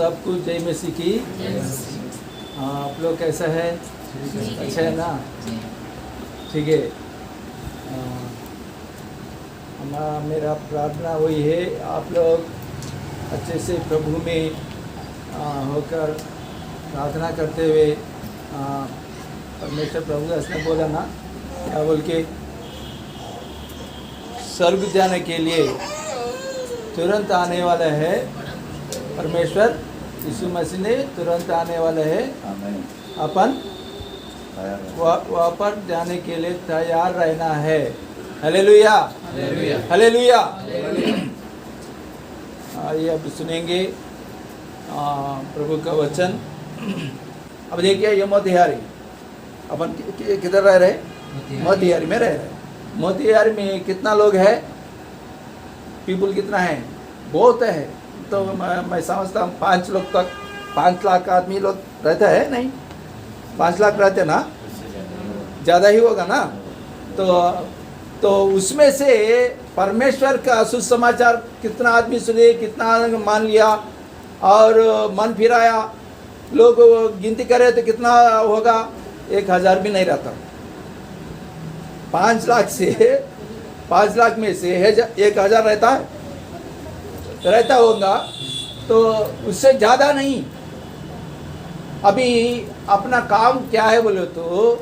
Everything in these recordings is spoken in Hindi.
सबको जय मसीह की। हाँ, आप लोग कैसा है? अच्छा है ना? ठीक है। मेरा प्रार्थना वही है, आप लोग अच्छे से प्रभु में होकर प्रार्थना करते हुए, परमेश्वर प्रभु दास ने बोला ना, क्या बोल के, स्वर्ग जाने के लिए तुरंत आने वाला है परमेश्वर यीशु मसीह ने, तुरंत आने वाला है। अपन वहाँ पर जाने के लिए तैयार रहना है। Hallelujah, hallelujah. आइए अब सुनेंगे प्रभु का वचन। अब देखिए, ये मोतिहारी, अपन किधर रह रहे? मोतिहारी में रह रहे। मोतिहारी में कितना लोग है? पीपुल कितना है? बहुत है। तो मैं समझता हूँ 5 लोग तक, 5 लाख आदमी लोग रहता है। नहीं, 5 लाख रहते ना, ज़्यादा ही होगा ना। तो उसमें से परमेश्वर का सुसमाचार कितना आदमी सुने, कितना मान लिया और मन फिराया, लोग गिनती करे तो कितना होगा? 1000 भी नहीं रहता। 5 लाख से, 5 लाख में से 1000 रहता है, रहता होगा, तो उससे ज़्यादा नहीं। अभी अपना काम क्या है बोले तो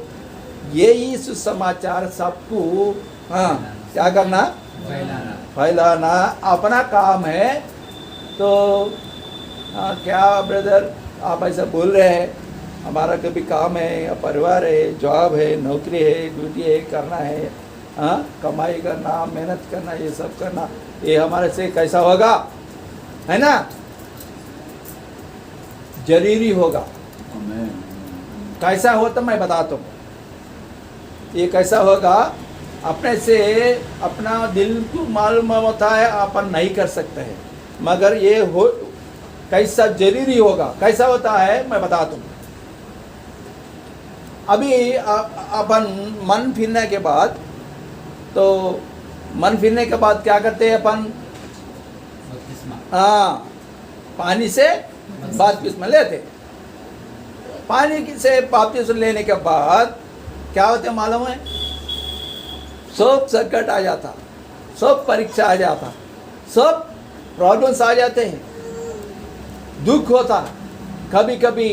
यही सुसमाचार सबको क्या करना? फैलाना अपना काम है। तो क्या ब्रदर आप ऐसा बोल रहे हैं? हमारा कभी काम है, परिवार है, जॉब है, नौकरी है, ड्यूटी है, करना है, कमाई करना, मेहनत करना, ये सब करना, ये हमारे से कैसा होगा? है ना? जरूरी होगा। कैसा हो तो मैं बताता हूँ। ये कैसा होगा? अपने से अपना दिल को मालूम होता है अपन नहीं कर सकते हैं, मगर ये हो कैसा जरूरी होगा, कैसा होता है मैं बताता हूँ। अभी अपन मन फिरने के बाद, तो मन फिरने के बाद क्या करते हैं अपन? पानी से बपतिस्मा लेते। पानी से बपतिस्मा लेने के बाद क्या होते मालूम है? सब संकट आ जाता, सब परीक्षा आ जाता, सब प्रॉब्लम्स आ जाते हैं, दुख होता, कभी कभी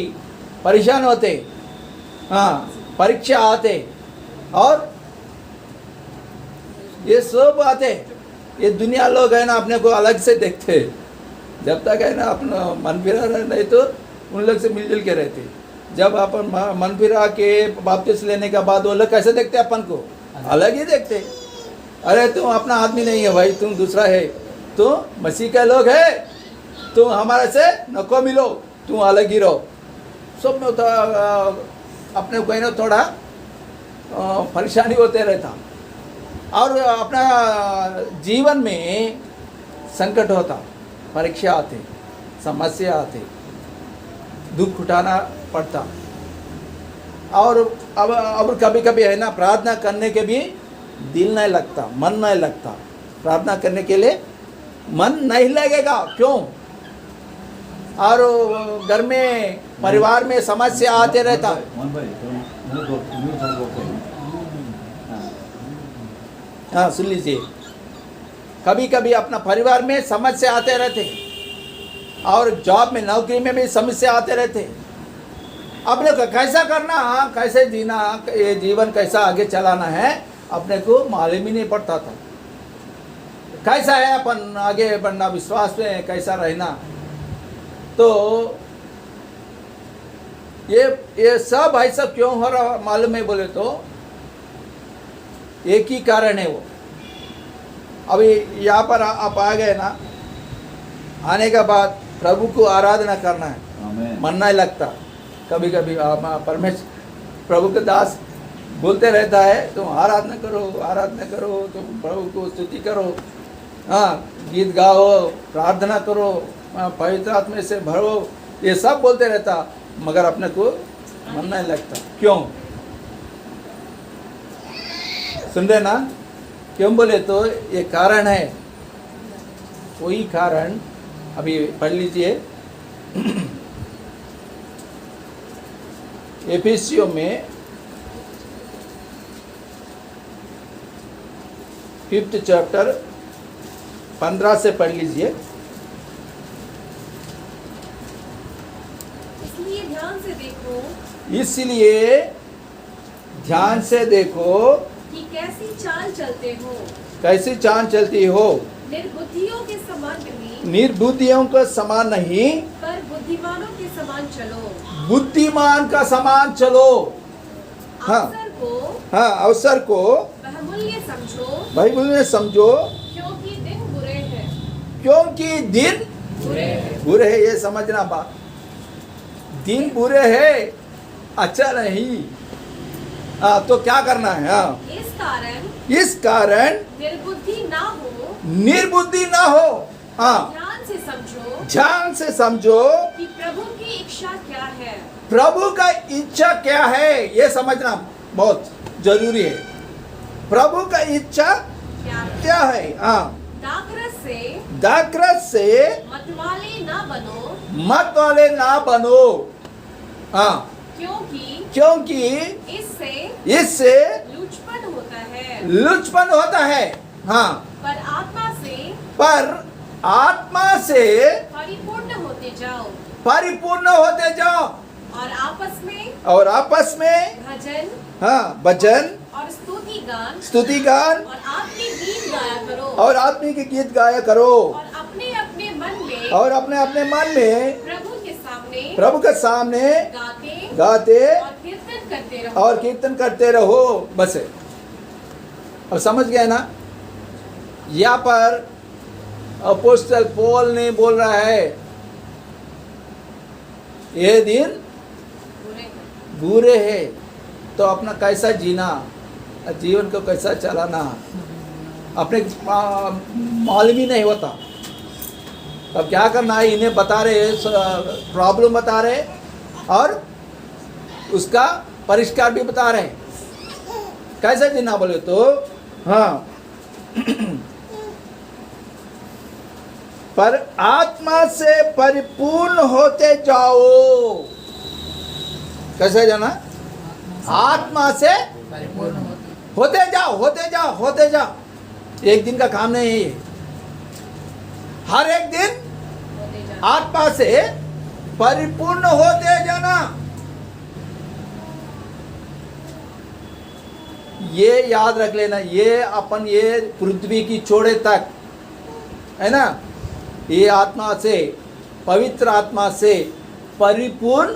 परेशान होते, परीक्षा आते, और ये सब आते। ये दुनिया लोग है ना, अपने को अलग से देखते। जब तक है ना अपना मन फिरा रहे, नहीं तो उन लोग से मिलजुल के रहते। जब अपन मन फिरा के बपतिस्मा लेने के बाद वो लोग कैसे देखते? अपन को अलग ही देखते। अरे तुम अपना आदमी नहीं है भाई, तुम दूसरा है, तुम मसीह के लोग है, तुम हमारे से नको मिलो, तुम अलग ही रहो। सब में अपने को ना थोड़ा परेशानी होते रहता, और अपना जीवन में संकट होता, परीक्षा आते, समस्या आते, दुख उठाना पड़ता। और अब कभी कभी है ना, प्रार्थना करने के भी दिल नहीं लगता, मन नहीं लगता। प्रार्थना करने के लिए मन नहीं लगेगा। क्यों? और घर में, परिवार में समस्या आते रहता। हाँ, सुन लीजिए। कभी कभी अपना परिवार में समस्या आते रहते, और जॉब में, नौकरी में भी समस्या आते रहते। अपने को कैसा करना, कैसे जीना, ये जीवन कैसा आगे चलाना है, अपने को मालूम ही नहीं पड़ता था। कैसा है अपन आगे बढ़ना, विश्वास में कैसा रहना। तो ये सब ऐसा क्यों हो रहा मालूम है बोले तो एक ही कारण है वो। अभी यहाँ पर आप आ गए ना, आने के बाद प्रभु को आराधना करना है, मन नहीं लगता। कभी कभी परमेश्वर प्रभु के दास बोलते रहता है, तुम आराधना करो, आराधना करो, तुम प्रभु को स्तुति करो, गीत गाओ, प्रार्थना करो, पवित्र आत्मा से भरो, ये सब बोलते रहता, मगर अपने को मन नहीं लगता। क्यों? सुन रहे ना? क्यों बोले तो ये कारण है, कोई कारण। अभी पढ़ लीजिए एफिसियों में 5th चैप्टर 15 से पढ़ लीजिए। इसलिए ध्यान से देखो इसलिए ध्यान से देखो कि कैसी चाल चलते हो, कैसी चाल चलती हो, निर्बुद्धियों के समान नहीं, निर्बुद्धियों का समान नहीं, पर बुद्धिमानों के समान चलो। बुद्धिमान का समान चलो। हाँ अवसर को हाँ, अवसर को बहुमूल्य समझो, बाइबल में समझो, क्योंकि दिन बुरे हैं। क्योंकि दिन बुरे हैं। बुरे है, ये समझना बात। दिन बुरे है, अच्छा नहीं। तो क्या करना है? हाँ, इस कारण निर्बुद्धि ना हो, निर्बुद्धि ना हो। हाँ, ध्यान से समझो ध्यान से समझो कि प्रभु की इच्छा क्या है। प्रभु का इच्छा क्या है, ये समझना बहुत जरूरी है। प्रभु का इच्छा क्या है? क्या है? हाँ, दाखरस से मतवाले ना बनो, मत वाले ना बनो। हाँ, क्योंकि इससे लुचपन होता है। लुचपन होता है। हाँ, पर आत्मा से परिपूर्ण होते जाओ, परिपूर्ण होते जाओ, और आपस में भजन, हाँ, भजन और स्तुति गान और आत्मिक गीत गाया करो, और आत्मिक गीत गाया करो, और अपने अपने मन में प्रभु के सामने गाते और कीर्तन करते रहो। बस है। अब समझ गए ना? यहाँ पर अपोस्टल पौल ने बोल रहा है, ये दिन बुरे है, तो अपना कैसा जीना, जीवन को कैसा चलाना अपने मालूम ही नहीं होता। अब क्या करना है, इन्हें बता रहे, प्रॉब्लम बता रहे और उसका परिष्कार भी बता रहे। कैसे जीना बोले तो, हाँ, पर आत्मा से परिपूर्ण होते जाओ। कैसे जाना? आत्मा से होते जाओ। एक दिन का काम नहीं है ये। हर एक दिन आत्मा से परिपूर्ण होते जाना। ये याद रख लेना, ये अपन ये पृथ्वी की छोड़े तक है ना, ये आत्मा से, पवित्र आत्मा से परिपूर्ण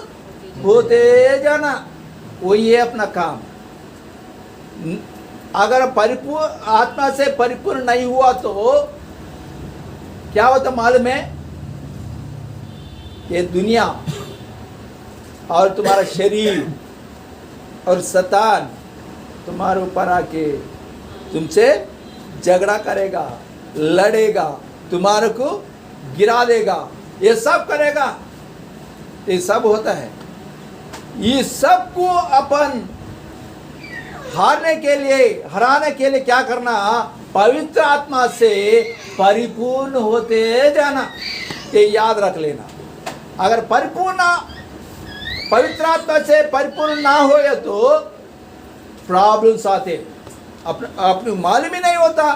होते जाना, वही है अपना काम। अगर परिपूर्ण आत्मा से परिपूर्ण नहीं हुआ तो क्या होता मालूम है? ये दुनिया और तुम्हारा शरीर और शैतान तुम्हारे ऊपर आके तुमसे झगड़ा करेगा, लड़ेगा, तुम्हारे को गिरा देगा, ये सब करेगा। ये सब होता है। ये सब को अपन हराने के लिए क्या करना? पवित्र आत्मा से परिपूर्ण होते जाना। ये याद रख लेना। अगर पवित्र आत्मा से परिपूर्ण ना हो तो प्रॉब्लम्स आते, अपने मालूम ही नहीं होता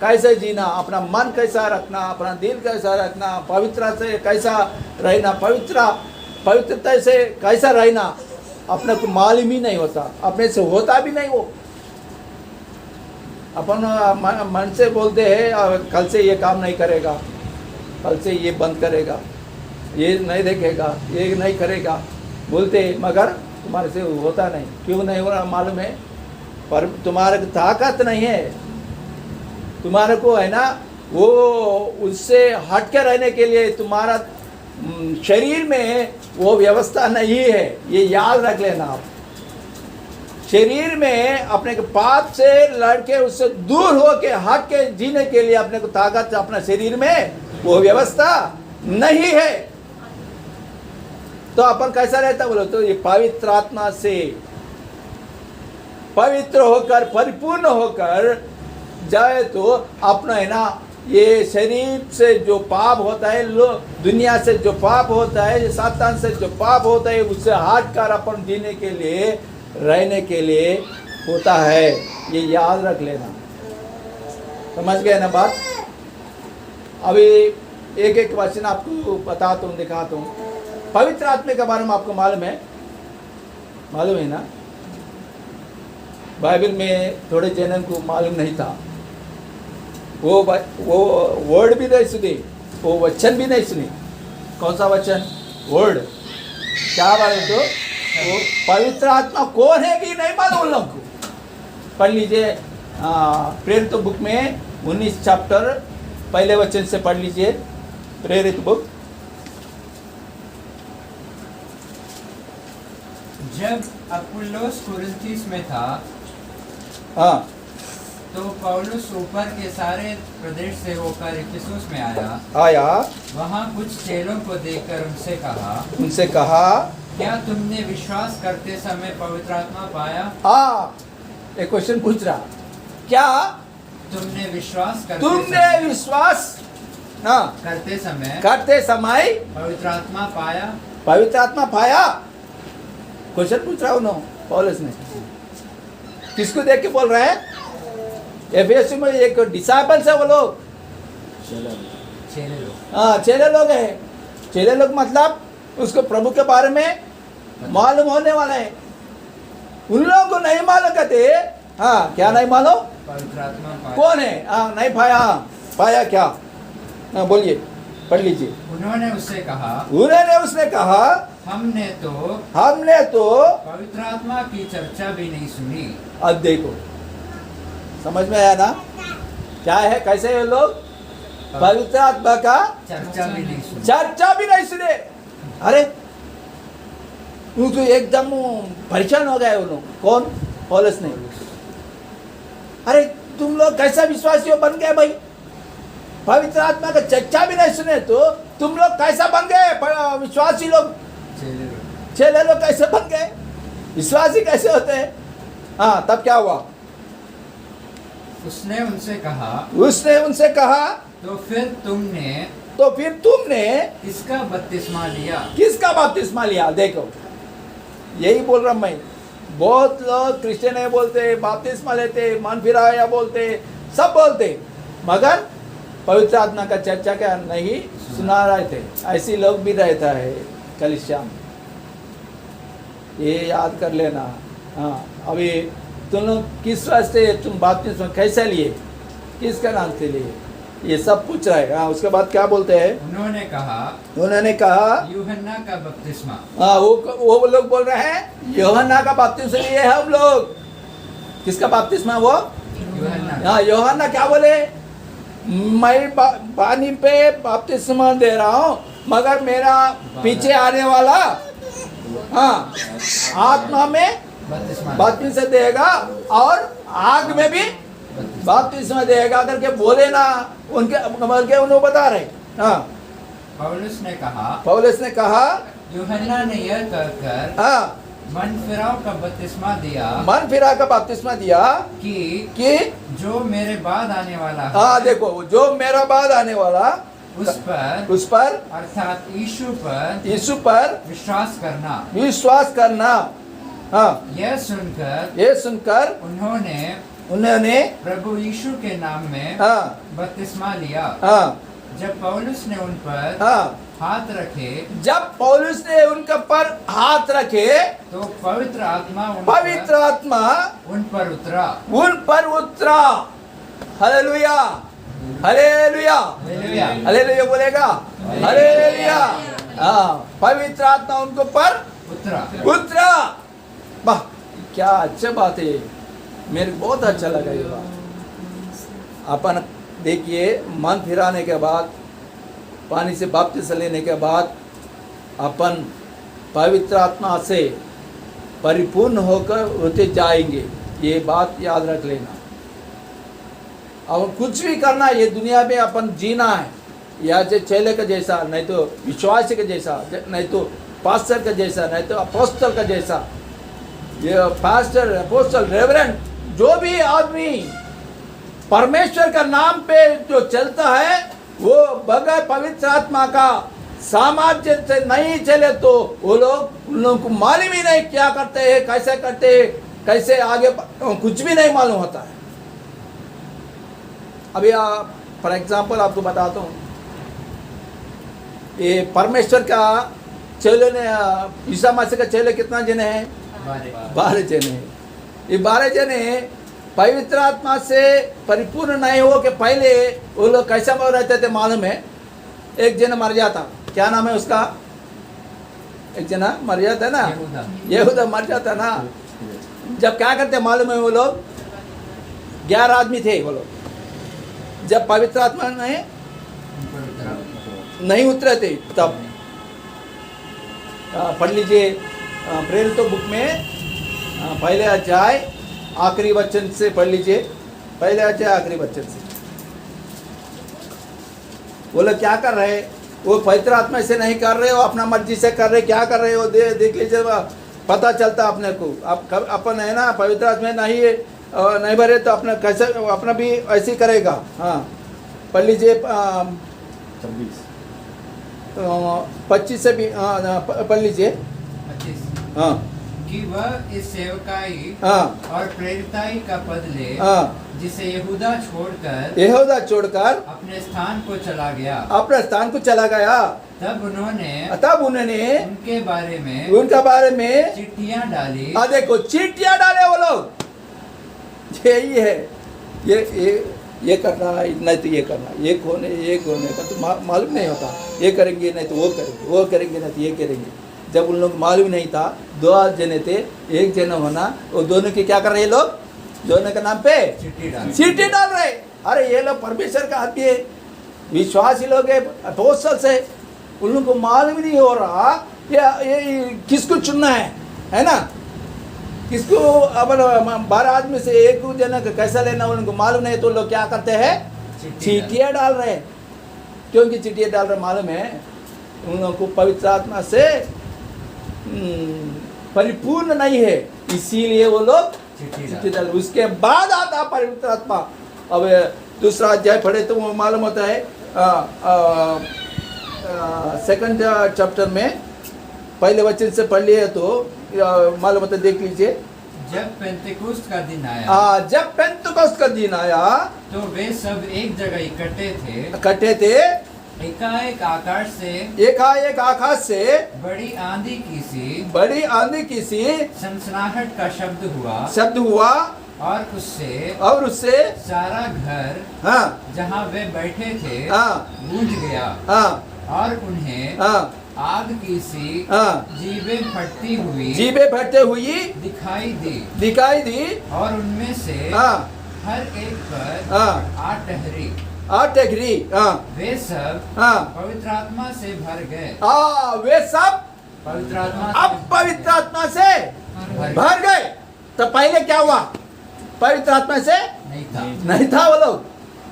कैसे जीना, अपना मन कैसा रखना, अपना दिल कैसा रखना, पवित्रता से कैसा रहना, पवित्रता से कैसा रहना, अपने को मालूम ही नहीं होता, अपने से होता भी नहीं। वो अपन मन से बोलते हैं कल से ये काम नहीं करेगा, कल से ये बंद करेगा, ये नहीं देखेगा, ये नहीं करेगा बोलते, मगर तुम्हारे से होता नहीं। क्यों नहीं हो रहा मालूम है? पर तुम्हारे ताकत नहीं है, तुम्हारे को है ना, वो उससे हट के रहने के लिए तुम्हारा शरीर में वो व्यवस्था नहीं है। ये याद रख लेना आप। शरीर में अपने के पाप से लड़के उससे दूर होके हट के जीने के लिए अपने को ताकत अपना शरीर में वो व्यवस्था नहीं है। तो अपन कैसा रहता बोलो तो, ये पवित्र आत्मा से पवित्र होकर परिपूर्ण होकर जाए तो अपना है ना ये शरीर से जो पाप होता है, दुनिया से जो पाप होता है, सातान से जो पाप होता है, उससे हट कर अपन जीने के लिए, रहने के लिए होता है। ये याद रख लेना। समझ गए ना बात? अभी एक एक वचन आपको बताता हूँ, दिखाता हूँ। पवित्र आत्मा के बारे में आपको मालूम है? मालूम है ना? बाइबल में थोड़े जनन को मालूम नहीं था। वो वर्ड भी नहीं सुनी, वो वचन भी नहीं सुनी। कौन सा वचन? वर्ड। क्या बात तो वो पवित्र आत्मा कौन है कि नहीं मालूम उन लोगों को। पढ़ लीजिए प्रेरित बुक में 19 चैप्टर पहले वचन से पढ़ लीजिए। प्रेरित बुक। जब अपुल्लोस कुरिन्थिस में था, हाँ, तो पौलुस ऊपर के सारे प्रदेश से होकर इफिसुस में आया। वहाँ कुछ चेलों को देखकर उनसे कहा, क्या तुमने विश्वास करते समय पवित्र आत्मा पाया? हाँ, एक क्वेश्चन पूछ रहा, क्या तुमने विश्वास करते समय पवित्र आत्मा पाया? पवित्र आत्मा पाया? क्वेश्चन पूछ रहा हूँ पौलुस ने। किसको देख के बोल रहे हैं? एफएससी में एक डिसाइपल्स है वो लोग। चेले लोग। हाँ, चेले लोग हैं। चेले लोग मतलब उसको प्रभु के बारे में मालूम होने वाला है। उन लोगों को नहीं मालूम कहते। हाँ, क्या नहीं मालूम? पवित्र आत्मा पाया। कौन है? हाँ, नहीं पाया। पाया क्या? हाँ, बोलिए, पढ़ लीजिए। उन्होंने उसने कहा, हमने तो पवित्र आत्मा की चर्चा भी नहीं सुनी। अब देखो, समझ में आया ना? क्या है, कैसे ये लोग पवित्र आत्मा का चर्चा भी नहीं सुने। अरे वो तो एकदम परेशान हो गए वो लोग। कौन? पौलुस ने। अरे तुम लोग कैसा विश्वासी बन गए भाई? पवित्र आत्मा का चर्चा भी नहीं सुने तो तुम लोग कैसा बन गए? विश्वासी लोग, चेले लोग कैसे बन गए? विश्वासी कैसे होते हैं? हाँ, तब क्या हुआ? उसने उनसे कहा, तो फिर तुमने किसका बपतिस्मा लिया? देखो, यही बोल रहा मैं। बहुत लोग क्रिश्चियन है बोलते, बपतिस्मा लेते, मन फिराया बोलते, सब बोलते, मगर पवित्र आत्मा का चर्चा क्या नहीं सुना रहे थे। ऐसे लोग भी रहता है कलीसिया में। ये याद कर लेना। हाँ, अभी तुम लोग किस वास्ते तुम बपतिस्मा कैसे लिए, किसका नाम से लिए, ये सब पूछ रहा है। हाँ, उसके बाद क्या बोलते हैं? उन्होंने कहा यूहन्ना का बपतिस्मा। हाँ, वो लोग बोल रहे हैं यूहन्ना का बपतिस्मा लिए हम लोग। किसका बपतिस्मा? वो यूहन्ना। हाँ, यूहन्ना क्या बोले? मैं पानी पे बपतिस्मा दे रहा हूँ, मगर मेरा पीछे आने वाला हाँ आत्मा में बपतिस्मा देगा और आग में भी बपतिस्मा देगा करके बोले ना। उन्हें बता रहे। हाँ, पौलुस ने कहा, यूहन्ना ने यह कहकर हाँ मन फिराव का बपतिस्मा दिया कि जो मेरे बाद आने वाला है। हाँ, देखो, जो मेरा बाद आने वाला उस पर अर्थात यीशु पर विश्वास करना। हाँ, यह सुनकर उन्होंने प्रभु यीशु के नाम में हाँ बपतिस्मा लिया। हाँ, जब पौलुस ने उन पर हाँ हाथ रखे, उनके पर हाथ रखे तो पवित्र आत्मा उन पर उतरा। हालेलुया, हालेलुया, हालेलुया बोलेगा। हालेलुया। हाँ, पवित्र आत्मा उनको पर उतरा। वाह, क्या अच्छा बात है। मेरे को बहुत अच्छा लगा ये बात। अपन देखिए, मन फिराने के बाद, पानी से बपतिस्मा लेने के बाद अपन पवित्र आत्मा से परिपूर्ण होकर होते जाएंगे। ये बात याद रख लेना। अब कुछ भी करना, ये दुनिया में अपन जीना है, या चेले का जैसा, नहीं तो विश्वासी का जैसा, नहीं तो पास्टर का जैसा, नहीं तो अपोस्टल का जैसा। ये पास्टर, अपोस्टल, रेवरेंड, जो भी आदमी परमेश्वर का नाम पे जो चलता है वो बगैर पवित्र आत्मा का सामर्थ्य से नहीं चले तो वो लोग उन लोगों को मालूम ही नहीं क्या करते हैं, कैसे करते हैं, कैसे आगे कुछ भी नहीं मालूम होता है। अभी फॉर एग्जांपल आपको बताता हूँ, ये परमेश्वर का चेले ने ईसा मसीह का चेले कितना जने हैं? 12 जने हैं। ये 12 जने पवित्र आत्मा से परिपूर्ण नहीं हो के पहले वो लोग कैसा रहते थे मालूम है? एक जना मर जाता, क्या नाम है उसका? एक जना मर जाता है ना, यहूदा मर जाता ना। जब क्या करते मालूम है? वो लोग 11 आदमी थे वो लोग, जब पवित्र आत्मा नहीं उतरे थे तब। पढ़ लीजिए प्रेरित बुक में पहले अध्याय आखिरी वचन से पढ़ लीजिए, पहले अध्याय आखिरी वचन से। वो लोग क्या कर रहे? वो पवित्र आत्मा से नहीं कर रहे, वो अपना मर्जी से कर रहे। क्या कर रहे हो देख लीजिए, पता चलता अपने को। आप अपन है ना पवित्र आत्मा नहीं भरे तो अपना कैसे अपना भी ऐसे ही करेगा। हाँ पढ़ लीजिए 25 से भी पढ़ लीजिए। 25 हाँ कि वह इस सेवकाई हाँ और प्रेरिताई का पद ले, हाँ जिसे यहूदा छोड़कर अपने स्थान को चला गया। तब उन्होंने उनके बारे में चिट्ठियां डाली। देखो चिट्ठियां डाले वो लोग। यही है, ये करना नहीं तो ये करना, ये खोने का तो मालूम नहीं होता। ये करेंगे नहीं तो वो करेंगे नहीं तो ये करेंगे। जब उन लोग मालूम नहीं था, 2 जने थे, एक जना होना, वो दोनों के क्या कर रहे लोग? दोनों के नाम पे चिट्ठी डाल रहे। अरे ये लोग परमेश्वर का आदमी है, विश्वासी लोग है, अपोस्तल है। उन लोगों को मालूम नहीं हो रहा ये किसको चुनना है ना? किसको? अब 12 आदमी से एक जना का कैसा लेना उनको मालूम नहीं, तो लोग क्या करते हैं? चिट्ठियाँ डाल रहे हैं। क्योंकि चिट्ठियाँ डाल रहे मालूम है उन लोगों को पवित्र आत्मा से परिपूर्ण नहीं है, इसीलिए वो लोग चिट्ठी डाल। उसके बाद आता पवित्र आत्मा। अब दूसरा अध्याय पढ़े तो वो मालूम होता है 2nd चैप्टर में पहले वचन से पढ़ लिए तो मालूम होता है। देख लीजिए, जब पेंतेकोस्त का दिन आया तो वे सब एक जगह इकट्ठे थे। एकाएक आकाश से बड़ी आंधी की सी सनसनाहट का शब्द हुआ और उससे सारा घर जहाँ वे बैठे थे गूंज गया। और उन्हें आग की सी जीभें फटती हुई दिखाई दी और उनमें से हर एक पर 8 टहरी। वे सब पवित्र आत्मा से भर गए। वे सब पवित्र आत्मा से भर गए। तो पहले क्या हुआ? पवित्र आत्मा से नहीं था वो लोग,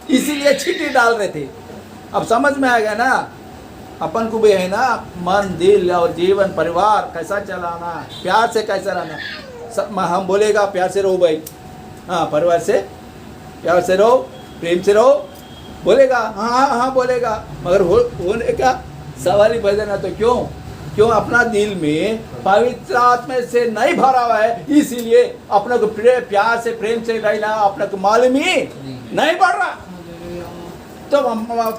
इसीलिए चिट्ठी डाल रहे थे। अब समझ में आ गया ना? अपन को भी है ना मन, दिल और जीवन, परिवार कैसा चलाना, प्यार से कैसा रहना। सब हम बोलेगा प्यार से रहो भाई, हाँ परिवार से प्यार से रहो, प्रेम से रहो, बोलेगा हाँ बोलेगा, मगर होने का सवाल ही पैदा ना। तो क्यों अपना दिल में पवित्र आत्मा से नहीं भरा हुआ है, इसीलिए अपने को प्यार से प्रेम से रहना अपने को मालूम ही नहीं पड़ रहा। तो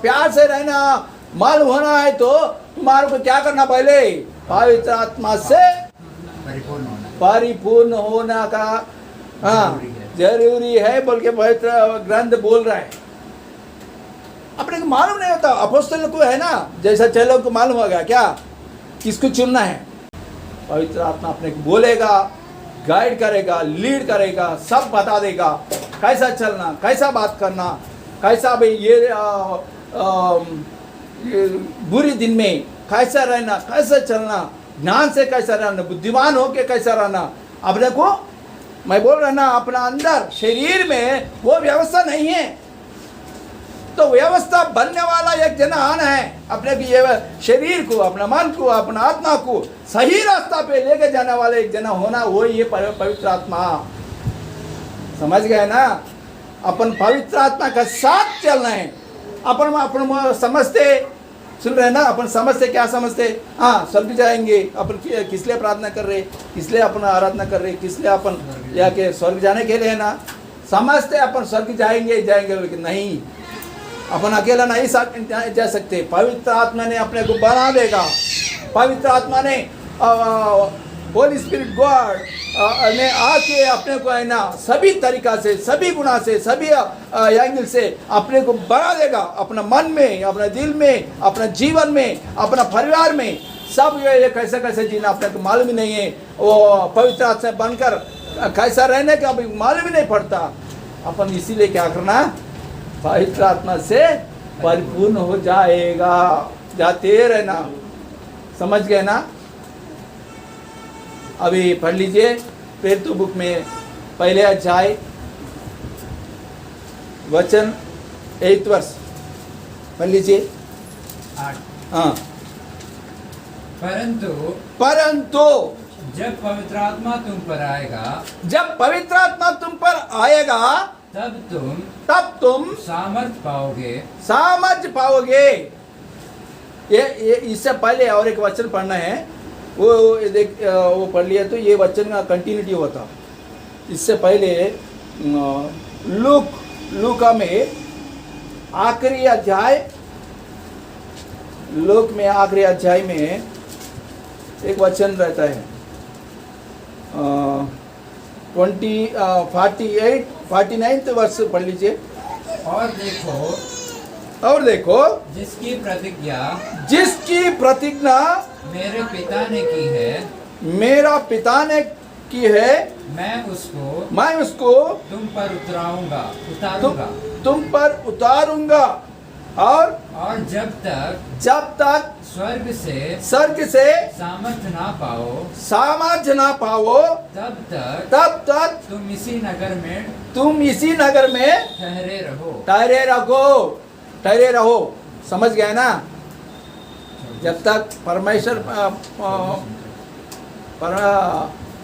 प्यार से रहना मालूम होना है तो तुम्हारे को क्या करना? पहले पवित्र आत्मा से परिपूर्ण होना का जरूरी है, बोल के पवित्र ग्रंथ बोल रहा है। अपने को मालूम नहीं होता। अपोस्तल को है ना, जैसा चेलों को मालूम हो गया क्या किसको चुनना है। पवित्र आत्मा अपने को बोलेगा, गाइड करेगा, लीड करेगा, सब बता देगा कैसा चलना, कैसा बात करना, कैसा भाई ये बुरी दिन में कैसा रहना, कैसा चलना, ज्ञान से कैसा रहना, बुद्धिमान होके कैसा रहना। अपने को मैं बोल रहा ना, अपना अंदर शरीर में वो व्यवस्था नहीं है, तो व्यवस्था बनने वाला एक जना आना है। अपने की ये शरीर को, अपना मन को, अपना आत्मा को सही रास्ता पे लेके जाने वाला एक जना होना, वो ये पवित्र आत्मा। समझ गए ना? अपन पवित्र आत्मा का साथ चलना है। अपन अपन समझते, सुन रहे हैं ना, अपन समझते, क्या समझते, हाँ स्वर्ग जाएंगे, अपन किस लिए प्रार्थना कर रहे, किस लिए अपन आराधना कर रहे, किस लिए अपन या के स्वर्ग जाने के लिए है ना, समझते अपन स्वर्ग जाएंगे जाएंगे, लेकिन नहीं, अपन अकेला नहीं जा सकते। पवित्र आत्मा ने अपने को बना देगा। पवित्र आत्मा ने होली स्पिरिट गॉड ने आके अपने को है ना सभी तरीका से, सभी गुना से, सभी एंगल से अपने को बना देगा। अपना मन में, अपने दिल में, अपना जीवन में, अपना परिवार में, सब ये कैसे कैसे जीना अपने को मालूम ही नहीं है। वो पवित्र आत्मा से बनकर कैसा रहने का अभी मालूम ही नहीं पड़ता। अपन इसीलिए क्या करना, पवित्र आत्मा से परिपूर्ण हो जाएगा, जाते रहना। समझ गए ना? अभी पढ़ लीजिए प्रेरित बुक में पहले अध्याय वचन 8 वर्ष पढ़ लीजिए। 8। हाँ, परंतु जब पवित्र आत्मा तुम पर आएगा, जब पवित्र आत्मा तुम पर आएगा तब तुम सामर्थ पाओगे। सामर्थ पाओगे। ये इससे पहले और एक वचन पढ़ना है, वो देख, वो पढ़ लिया तो ये वचन का कंटिन्यूटी होता। इससे पहले लूका में आखिरी अध्याय, लूक में आखिरी अध्याय में एक वचन रहता है 49 वर्ष पढ़ लीजिए। और देखो जिसकी प्रतिज्ञा मेरे पिता ने की है, मेरा पिता ने की है, मैं उसको तुम पर उतारूंगा। तुम पर उतारूंगा। और जब तक स्वर्ग से सामर्थ ना पाओ तब तक तुम इसी नगर में ठहरे रहो। समझ गए ना? जब तक परमेश्वर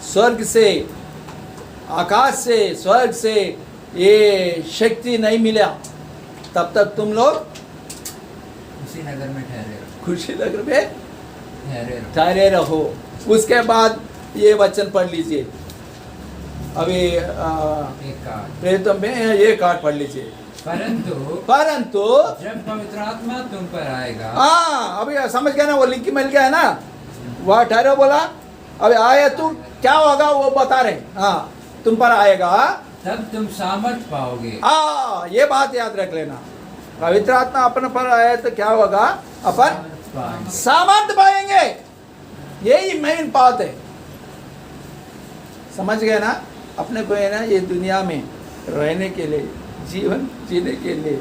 स्वर्ग से, आकाश से, स्वर्ग से ये शक्ति नहीं मिला, तब तक तुम लोग उसी नगर में खुशी नगर में ठहरे रहो। उसके बाद ये वचन पढ़ लीजिए। अभी प्रेतम में ये कार्ड पढ़ लीजिए। परंतु जब पवित्र आत्मा तुम पर आएगा, हाँ अभी समझ गया ना, वो लिंक मिल गया है ना, वह ठहरो बोला। अभी आए तो क्या होगा वो बता रहे। हाँ, तुम पर आएगा तब तुम सामर्थ पाओगे। हाँ, ये बात याद रख लेना। पवित्र आत्मा अपन पर आए तो क्या होगा, अपन सामर्थ पाएंगे। यही मेन बात है। समझ गए ना? अपने को है ना ये दुनिया में रहने के लिए, जीवन जीने के लिए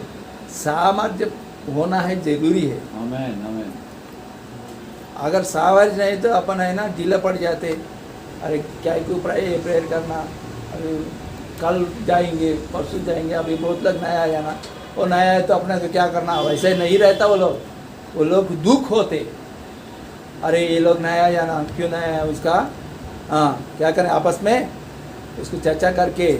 सामर्थ्य होना है, जरूरी है। आमीन आमीन। अगर सामर्थ्य नहीं तो अपन है ना ढीला पड़ जाते। अरे क्या क्यों प्रेयर करना, अभी कल जाएंगे, परसों जाएंगे, अभी बहुत लोग नया आया ना, वो नया है तो अपने को क्या करना, वैसे नहीं रहता। वो लोग दुख होते, अरे ये लोग नया आया ना, क्यों नया है उसका, हाँ क्या करें, आपस में उसको चर्चा करके,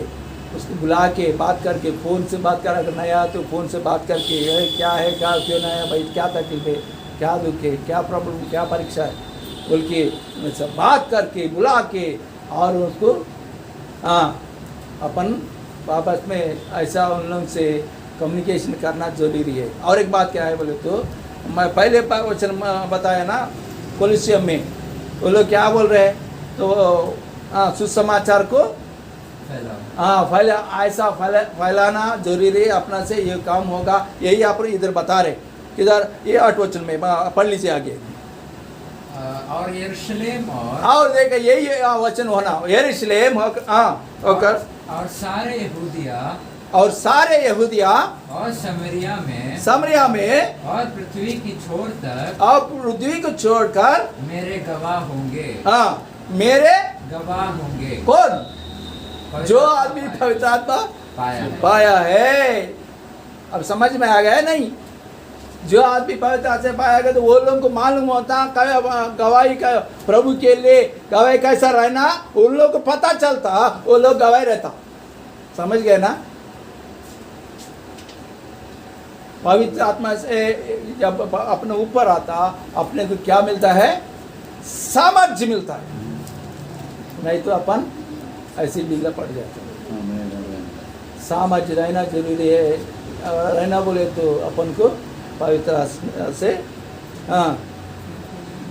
उसको बुला के बात करके, फ़ोन से बात कर, अगर नया तो फ़ोन से बात करके, ये क्या है, क्या क्यों नया भाई, क्या तकलीफ है, क्या दुख है, क्या प्रॉब्लम, क्या परीक्षा है, बोल के सब बात करके बुला के, और उसको हाँ अपन आपस में ऐसा उन लोगों से कम्युनिकेशन करना जरूरी है। और एक बात क्या है बोले तो, मैं पहले वचन बताया ना कोलोसियम में, वो लोग क्या बोल रहे हैं, तो हाँ सुसमाचार को फैला, ऐसा फैलाना जरूरी है, अपना से ये काम होगा। यही आप इधर बता रहे, किधर ये 8 वचन में पढ़ लीजिए आगे। और यरूशलेम और देखिए यही वचन होना, यरूशलेम हाँ होकर, और सारे यहूदिया और समरिया में और पृथ्वी को छोड़कर मेरे गवाह होंगे। हाँ, मेरे गवाह होंगे। कौन? जो आदमी पवित्र आत्मा पाया है। अब समझ में आ गया नहीं? जो आदमी पवित्र आत्मा से पाया गया तो वो लोगों को मालूम होता गवाही का, प्रभु के लिए गवाही कैसा रहना, उन लोगों को पता चलता, वो लोग गवाही रहता। समझ गए ना? पवित्र आत्मा से जब अपने ऊपर आता, अपने को क्या मिलता है? सामर्थ्य मिलता है। नहीं तो अपन ऐसी लीला पड़ जाते हैं। सामर्थ्य रहना जरूरी है। रहना बोले तो अपन को पवित्र आत्मा से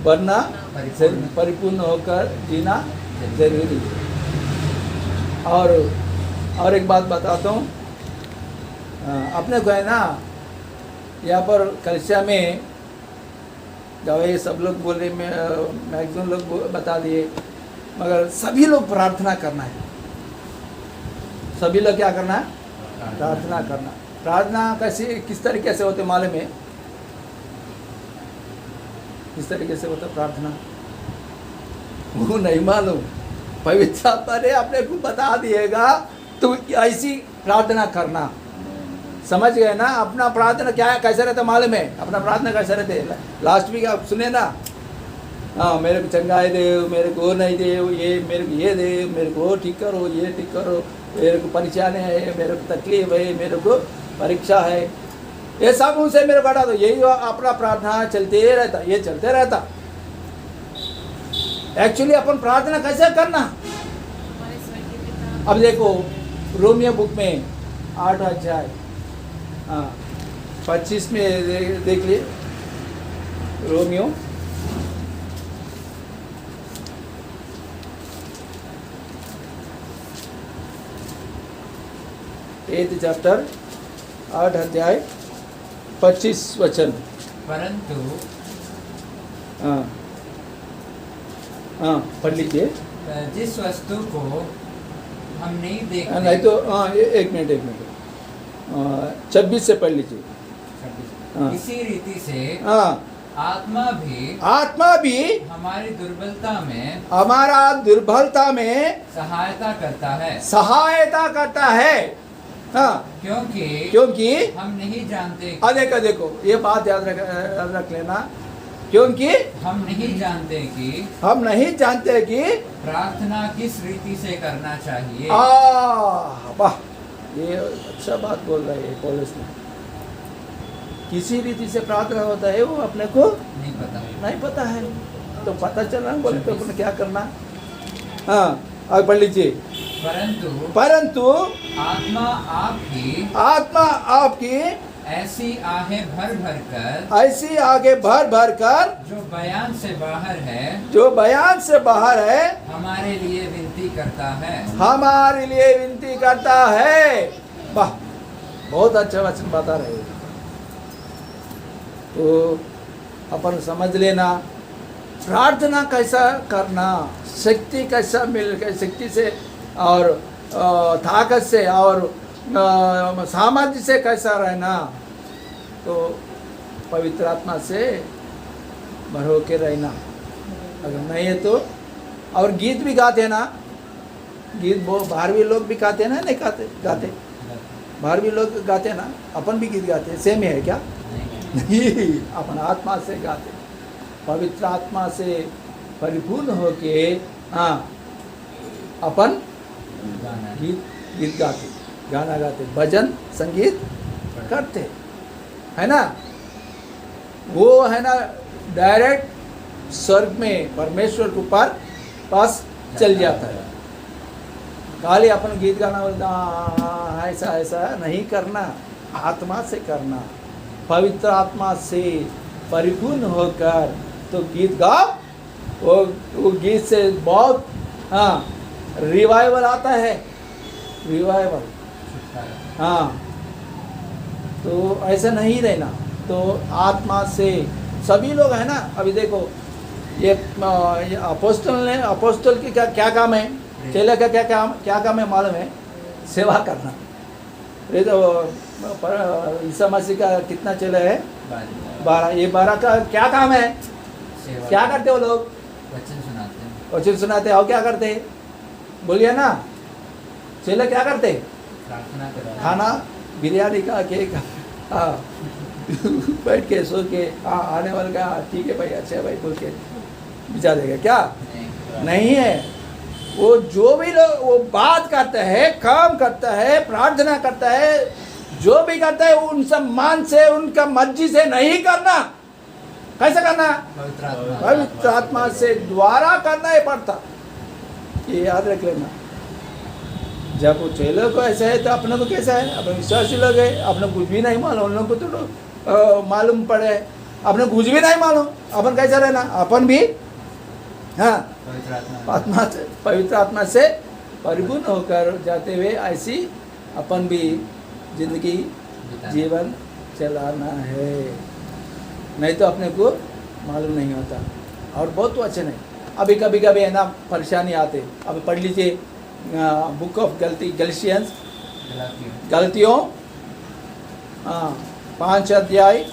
बनना, परिपूर्ण होकर जीना जरूरी है। और एक बात बताता हूँ, अपने को है ना, यहाँ पर कलिसिया में जब ये सब लोग बोले, मैक्सिमम लोग बता दिए, मगर सभी लोग प्रार्थना करना है। सभी लोग क्या करना है? प्रार्थना करना। प्रार्थना कैसे, किस तरीके से होते मालूम है? किस तरीके से होता प्रार्थना? वो नहीं मालूम। पवित्र आत्मा ने अपने को बता दिएगा, तो ऐसी प्रार्थना करना। समझ गए ना? अपना प्रार्थना क्या है, कैसे रहता मालूम है? अपना प्रार्थना कैसे रहते? लास्ट वीक आप सुने ना, मेरे को चंगाई दे, मेरे को नहीं दे, ये मेरे को ये दे, मेरे को ठीक करो, ये ठीक करो, मेरे को परेशानी है, मेरे को तकलीफ है, मेरे को परीक्षा है, ये सब उनसे मेरे को हटा दो। यही अपना प्रार्थना चलते रहता, ये चलते रहता। एक्चुअली अपन प्रार्थना कैसे करना? अब देखो रोमियो बुक में 8 अध्याय 25 में देख लिए। रोमियो 8 चैप्टर 8 अध्याय 25 वचन। परंतु पढ़ लीजिए। जिस वस्तु को हम नहीं देखते, नहीं तो एक मिनट 26 से पढ़ लीजिए। इसी रीति से आत्मा भी हमारी हमारा दुर्बलता में सहायता करता है। क्योंकि हम नहीं जानते। देखो ये बात याद रख लेना। क्योंकि हम नहीं जानते कि प्रार्थना किस रीति से करना चाहिए। वाह, ये अच्छा बात बोल रहा है पौलुस ने। किसी रीति से प्रार्थना होता है वो अपने को नहीं पता है। तो पता चला बोले तो अपने क्या करना। आगे पढ़ लीजिए। परंतु आत्मा आपकी ऐसी आगे भर भर कर जो बयान से बाहर है हमारे लिए विनती करता है। वाह, बहुत अच्छा वचन बता रहे हो। तो अपन समझ लेना प्रार्थना कैसा करना, शक्ति कैसा मिल, शक्ति से और ताकत से और सामर्थ्य से कैसा रहना। तो पवित्र आत्मा से भर होके रहना। अगर नहीं है तो, और गीत भी गाते हैं ना, गीत वो बाहर भी लोग भी गाते हैं ना, नहीं गाते बाहर भी लोग गाते हैं ना, अपन भी गीत गाते हैं, सेम है क्या? नहीं, अपन आत्मा से गाते, पवित्र आत्मा से परिपूर्ण होके अपन गीत गाते, गाना गाते, भजन संगीत करते, है ना। वो है ना डायरेक्ट स्वर्ग में परमेश्वर के ऊपर पास चल जाता है। खाली अपन गीत गाना बोलता ऐसा नहीं करना, आत्मा से करना, पवित्र आत्मा से परिपूर्ण होकर तो गीत गाओ। वो गीत से बहुत रिवाइवल आता है, रिवाइवल। तो ऐसा नहीं रहना। तो आत्मा से सभी लोग है ना। अभी देखो ये अपोस्टल की क्या काम है, चेले का क्या काम है मालूम है? सेवा करना। ये तो ईसा मसीह का कितना चेले है? 12। ये 12 का क्या काम है? क्या करते हो लोग? वचन सुनाते। और क्या करते? बोलिए ना, चेले क्या करते? खाना, बिरयानी का, केक, बैठ के सो के आने वाले का ठीक है भाई, अच्छा है भाई बोल के बिछा देगा क्या? नहीं है। वो जो भी लोग वो बात करता है, काम करता है, प्रार्थना करता है, जो भी करता है उनसे मान से, उनका मर्जी से नहीं करना। कैसे करना? पवित्र आत्मा से द्वारा करना ही पड़ता। ये याद रख लेना। जब वो चेलों को ऐसा है तो अपने को कैसा है? अपने विश्वासी लोग है, अपने कुछ भी नहीं मालूम, उन लोगों को तो मालूम पड़े, अपने कुछ भी नहीं मालूम, अपन कैसा रहना? अपन भी हाँ पवित्र आत्मा से परिपूर्ण होकर जाते हुए ऐसी अपन भी जिंदगी जीवन चलाना है। नहीं तो अपने को मालूम नहीं होता। और बहुत तो अच्छे नहीं, अभी कभी कभी है ना परेशानी आते। अभी पढ़ लीजिए बुक ऑफ गैलेशियंस, गलतियों 5 अध्याय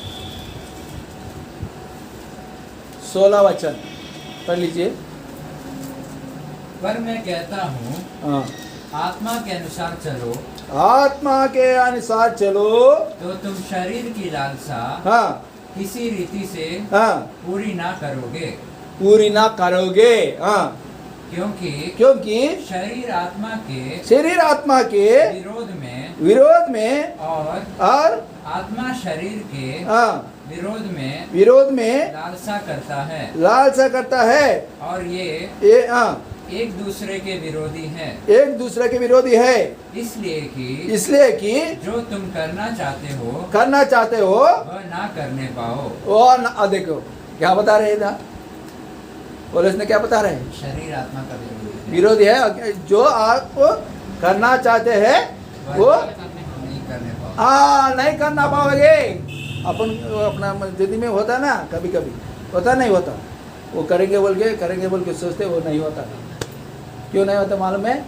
16 वचन पढ़ लीजिए। पर मैं कहता हूँ आत्मा के अनुसार चलो, आत्मा के अनुसार चलो तो तुम शरीर की लालसा हाँ किसी रीति से हाँ पूरी ना करोगे, पूरी ना करोगे। हाँ क्योंकि शरीर आत्मा के विरोध में और आत्मा शरीर के हाँ विरोध में लालसा करता है और ये हाँ एक दूसरे के विरोधी है। इसलिए कि जो तुम करना चाहते हो वह ना करने पाओ। और देखो क्या बता रहे था पुलिस ने, क्या बता रहे हैं? शरीर आत्मा का विरोधी है। जो आप करना चाहते हैं वो नहीं करना पाओगे। अपन अपना जिंदगी में होता ना, कभी कभी होता नहीं होता, वो करेंगे बोल के सोचते, वो नहीं होता। क्यों नहीं होता मालूम है?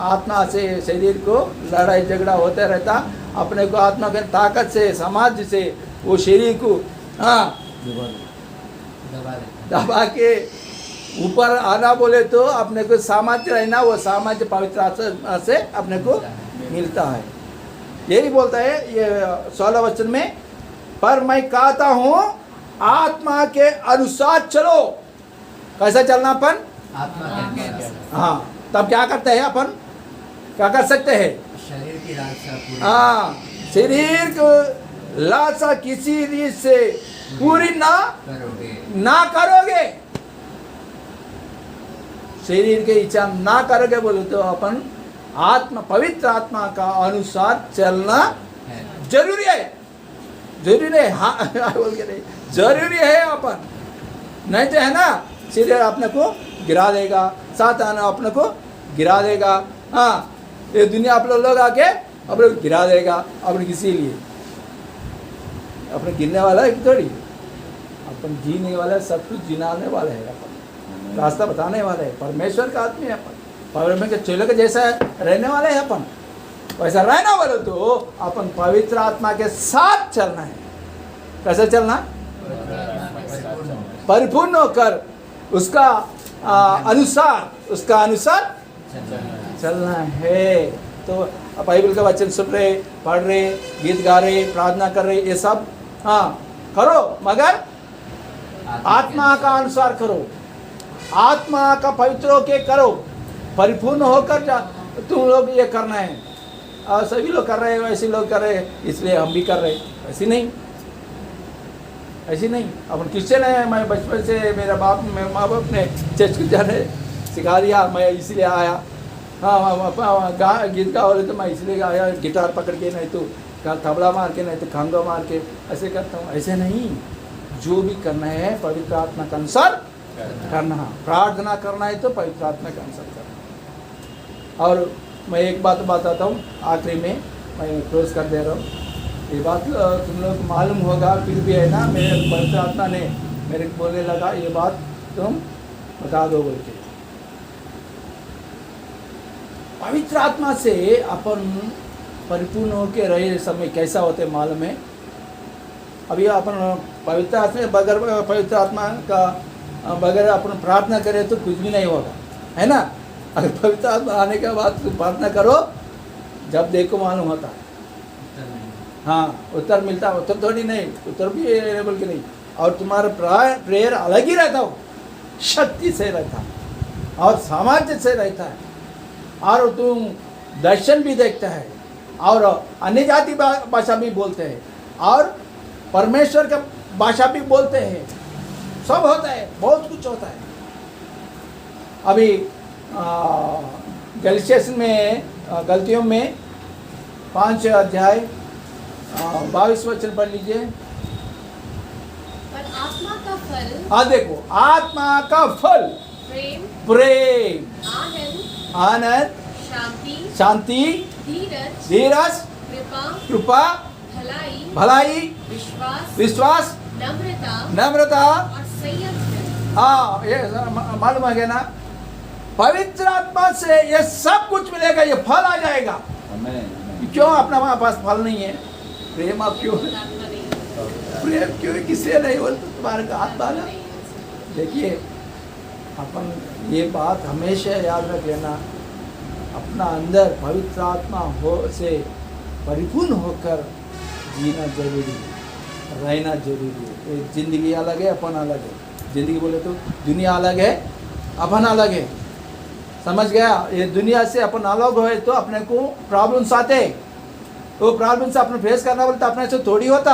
आत्मा से शरीर को लड़ाई झगड़ा होता रहता। अपने को आत्मा के ताकत से, समाज से वो शरीर को दबा के ऊपर आना बोले तो अपने को सामर्थ्य रहना, वो सामर्थ्य पवित्र आत्मा से अपने को मिलता है। यही बोलता है ये 16 वचन में, पर मैं कहता हूँ आत्मा के अनुसार चलो। कैसा चलना अपन? आत्मा के अनुसार। हाँ, तब क्या करते हैं अपन? क्या कर सकते हैं? शरीर की लालसा पूरी। हाँ, शरीर को लालसा किसी रीत से पूरी ना करोगे। शरीर के इच्छा ना करोगे बोले तो अपन पवित्र आत्मा का अनुसार चलना जरूरी है। हाँ बोल के नहीं, जरूरी है अपन। नहीं तो है ना शरीर अपने को गिरा देगा, सातान अपने को गिरा देगा। हाँ, ये दुनिया आप लोग आके अपने को गिरा देगा। अपने किसी लिए अपने गिरने वाला है थोड़ी, अपन जीने वाला है, सब कुछ जिनाने वाले है, अपन रास्ता बताने वाले है। परमेश्वर का आदमी है अपन, परमेश्वर के चेले के जैसा रहने वाले है अपन। वैसा रहना बोले तो अपन पवित्र आत्मा के साथ चलना है। कैसे चलना? परिपूर्ण होकर उसका अनुसार चलना है। तो बाइबल का वचन सुन रहे, पढ़ रहे, गीत गा रहे, प्रार्थना कर रहे, ये सब करो, मगर आत्मा का अनुसार करो, आत्मा का पवित्र होके करो, परिपूर्ण होकर तुम लोग ये करना है। और सभी लोग कर रहे हैं, वैसे लोग कर रहे हैं, इसलिए हम भी कर रहे हैं। ऐसी नहीं अपन क्रिश्चियन है। मैं बचपन से मेरे माँ बाप ने चर्च को जाने सिखा दिया, मैं इसलिए आया। हाँ, गीत गा बोले तो मैं इसलिए आया, गिटार पकड़ के, नहीं तो तबला मार के, नहीं तो खंगा मार के ऐसे करता हूँ। ऐसे नहीं, जो भी करना है पवित्र आत्मा के अनुसार करना। प्रार्थना करना है तो पवित्र आत्मा के अनुसार करना। और मैं एक बात बताता हूँ आखिरी में, मैं क्लोज कर दे रहा हूँ। ये बात तुम लोग मालूम होगा, फिर भी है ना, मेरे पवित्र आत्मा ने मेरे को बोलने लगा ये बात तुम बता दो बोल के। पवित्र आत्मा से अपन परिपूर्ण होकर रहे समय कैसा होते मालूम है? अभी अपन पवित्र आत्मा बगैर पवित्र आत्मा का बगैर अपन प्रार्थना करें तो कुछ भी नहीं होगा, है ना। अगर पवित्र आत्मा आने के बाद तुम प्रार्थना करो, जब देखो मालूम होता है। हाँ, उत्तर मिलता है। उत्तर थोड़ी नहीं, उत्तर भी अवेलेबल की नहीं। और तुम्हारा प्रेयर अलग ही रहता हो, शक्ति से रहता है और सामर्थ्य से रहता है। और तुम दर्शन भी देखता है, और अन्य जाति भाषा भी बोलते हैं और परमेश्वर का भाषा भी बोलते हैं, सब होता है, बहुत कुछ होता है। अभी गलतियों में गलतियों में 5 अध्याय 22 वचन पढ़ लीजिए। पर आत्मा का फल हाँ देखो, आत्मा का फल प्रेम, प्रेम, आनंद, आनंद, शांति, शांति, धीरज, धीरज, कृपा, कृपा, भलाई, भलाई, विश्वास, विश्वास, नम्रता नम्रता। और संयम है। हाँ, ये मालूम है ना, पवित्र आत्मा से ये सब कुछ मिलेगा, ये फल आ जाएगा। क्यों अपना वहाँ पास फल नहीं है? प्रेम आप क्यों, आत्मा नहीं है। प्रेम क्यों किससे नहीं बोलते तुम्हारे का आत्मा ना? नहीं है। देखिए, अपन ये बात हमेशा याद रख लेना, अपना अंदर पवित्र आत्मा हो से परिपूर्ण होकर जीना जरूरी है, रहना जरूरी है। ये जिंदगी अलग है, अपन अलग है। जिंदगी बोले तो दुनिया अलग है, अपन अलग है। समझ गया? ये दुनिया से अपन अलग होए तो अपने को प्रॉब्लम्स आते, तो प्रॉब्लम से अपने फेस करना बोलते अपने से थोड़ी होता,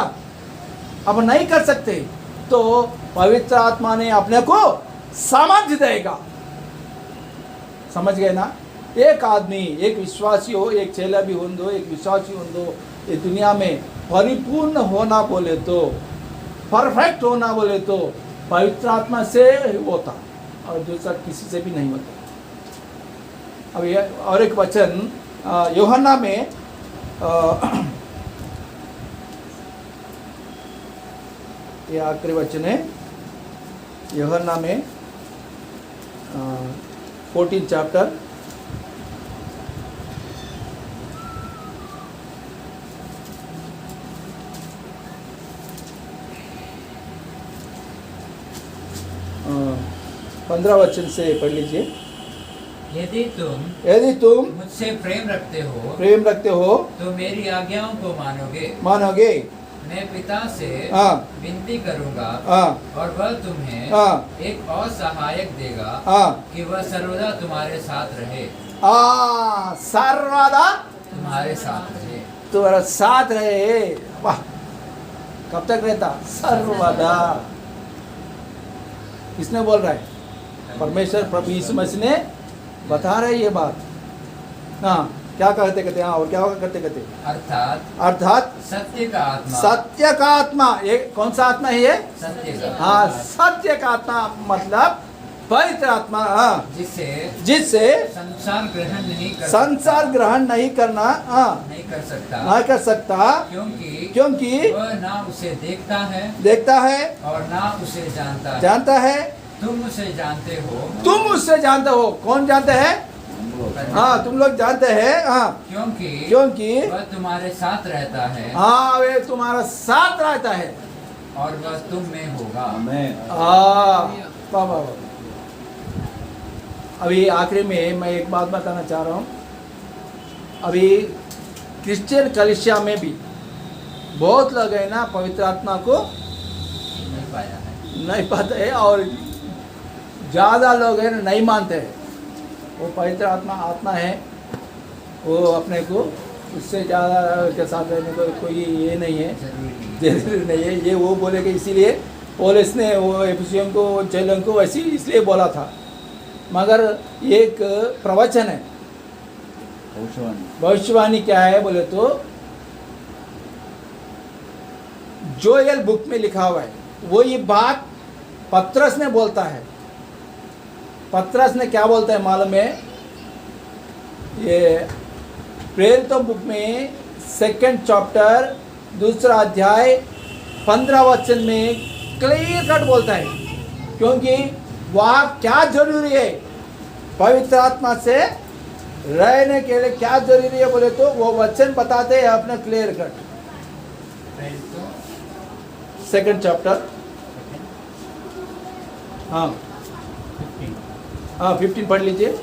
अपन नहीं कर सकते। तो पवित्र आत्मा ने अपने को सामर्थ्य देगा। समझ गए ना? एक आदमी, एक विश्वासी हो, एक चेला भी हो दो, एक विश्वासी हो दो, ये दुनिया में परिपूर्ण होना बोले तो, परफेक्ट होना बोले तो पवित्र आत्मा से होता, और दूसरा किसी से भी नहीं होता। अब ये और एक वचन यूहन्ना में ये आखिरी वचन है यूहन्ना में 14 चैप्टर पंद्रह वचन से पढ़ लीजिए। यदि तुम मुझसे प्रेम रखते हो तो मेरी आज्ञाओं को मानोगे। मैं पिता से विनती करूंगा और वह तुम्हें एक और सहायक देगा कि वह सर्वदा तुम्हारे साथ रहे। सर्वदा तुम्हारे साथ रहे, तुम्हारा साथ रहे। वाह, कब तक रहता? सर्वदा। किसने बोल रहा है? परमेश्वर प्रभु यीशु मसीह ने बता रहे ये बात। हाँ, क्या कहते कहते? हाँ, और क्या करते कहते? अर्थात सत्य का आत्मा। सत्य का आत्मा। ये कौन सा आत्मा है ये? सत्य का। हाँ, सत्य का आत्मा मतलब पवित्र आत्मा। हाँ, जिससे संसार ग्रहण नहीं करना नहीं कर सकता क्योंकि वह ना उसे देखता है और ना उसे जानता है। तुम उसे जानते हो। कौन जानते हैं? हाँ, तुम लोग जानते हैं। हाँ, क्योंकि वह तुम्हारे साथ रहता है। हाँ, वे तुम्हारा साथ रहता है और वह तुम में होगा। बाबा, अभी आखिरी में मैं एक बात बताना चाह रहा हूँ। अभी क्रिश्चियन कलीसिया में भी बहुत लोग है ना, पवित्र आत्मा को नहीं पाते है, और ज़्यादा लोग है ना नहीं मानते हैं। वो पवित्र आत्मा है, वो अपने को उससे ज़्यादा के साथ रहने को कोई ये नहीं है, जरूरी नहीं है। ये वो बोले कि इसीलिए पौलुस ने वो एफिसियों को, चेलों को वैसे इसलिए बोला था। मगर एक प्रवचन है, भविष्यवाणी क्या है बोले तो जोएल बुक में लिखा हुआ है। वो ये बात पत्रस ने बोलता है। पत्रस ने क्या बोलता है मालूम है? ये प्रेरितों बुक में 2 चैप्टर 2 अध्याय 15 वचन में क्लियर कट बोलता है। क्योंकि वहाँ क्या जरूरी है, पवित्र आत्मा से रहने के लिए क्या जरूरी है बोले तो वो वचन बताते हैं अपने क्लियर कट। 2 चैप्टर, हाँ 15 पढ़ लीजिए।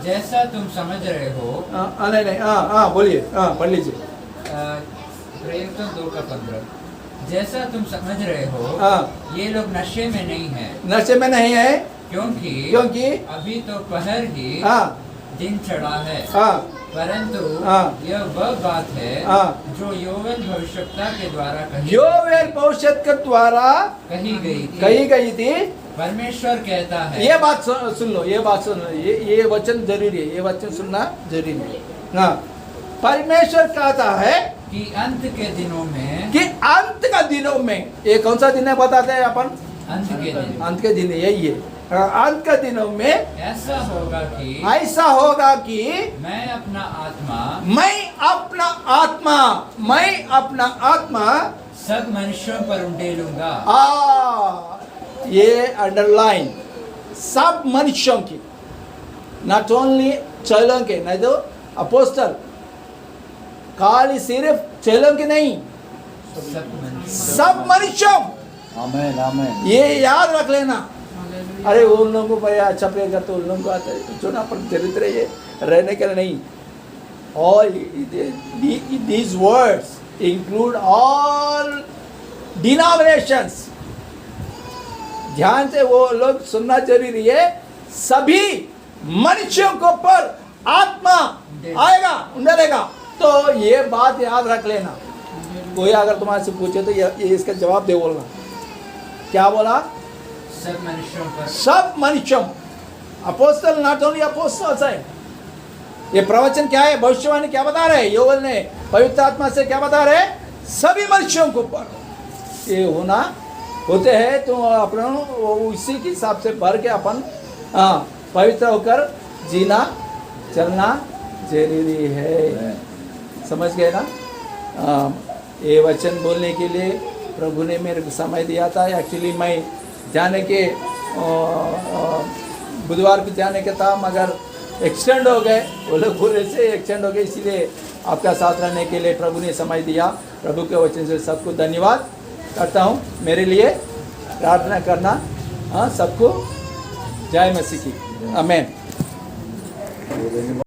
जैसा तुम समझ रहे हो। नहीं, बोलिए, पढ़ लीजिए। प्रेरितों 2:15। जैसा तुम समझ रहे हो, ये लोग नशे में नहीं है, क्योंकि अभी तो पहर ही दिन चढ़ा है। परंतु हाँ। यह वह बात है हाँ। जो योवेल भविष्यवक्ता के द्वारा योवेल भविष्य के द्वारा कही गई थी। कही गई थी। परमेश्वर कहता है, ये बात सुन लो, ये बात सुन लो, ये वचन जरूरी है, ये वचन सुनना जरूरी है। हाँ, परमेश्वर कहता है कि अंत के दिनों में, कि अंत का दिनों में, ये कौन सा दिन है बताते हैं अपन? अंत के दिन, अंत के दिन यही है। हाँ, अंत के दिनों में ऐसा होगा कि मैं अपना आत्मा सब मनुष्यों पर उंडेलूंगा। ये अंडरलाइन, सब मनुष्यों की, नॉट ओनली चेलों के, नहीं तो अपोस्टल, खाली सिर्फ चेलों की नहीं, सब मनुष्यों। आमेन आमेन। ये याद रख लेना। अरे उन लोगों को भाई अच्छा प्रे करते, उन लोगों को आता है, जो ना अपन चरित्र ये रहने के लिए नहीं। और these words include all denominations। ध्यान से वो लोग सुनना जरूरी है। सभी मनुष्यों को पर आत्मा आएगा, उंडेलेगा। तो ये बात याद रख लेना। कोई अगर तुम्हारे से पूछे तो ये इसका जवाब दे बोलना। क्या बोला? सब मनुष्यों पर, सब मनुष्यों। अपोस्टल नॉट ओनली अपोस्टल्स है। ये प्रवचन क्या है? भविष्यवाणी क्या बता रहे? योवेल ने पवित्र आत्मा से क्या बता रहे? सभी मनुष्यों को पर ये होना होते हैं। तो अपन उसी के हिसाब से भर के अपन पवित्र होकर जीना चलना जरूरी है। समझ गए ना? ये वचन बोलने के लिए प्रभु ने मेरे को समय दिया था। एक्चुअली मैं जाने के बुधवार को जाने के था, मगर एक्सटेंड हो गए, वो लोग पूरे से एक्सटेंड हो गए। इसीलिए आपका साथ रहने के लिए प्रभु ने समय दिया। प्रभु के वचन से सबको धन्यवाद करता हूँ। मेरे लिए प्रार्थना करना। सबको जय मसीह की। आमीन।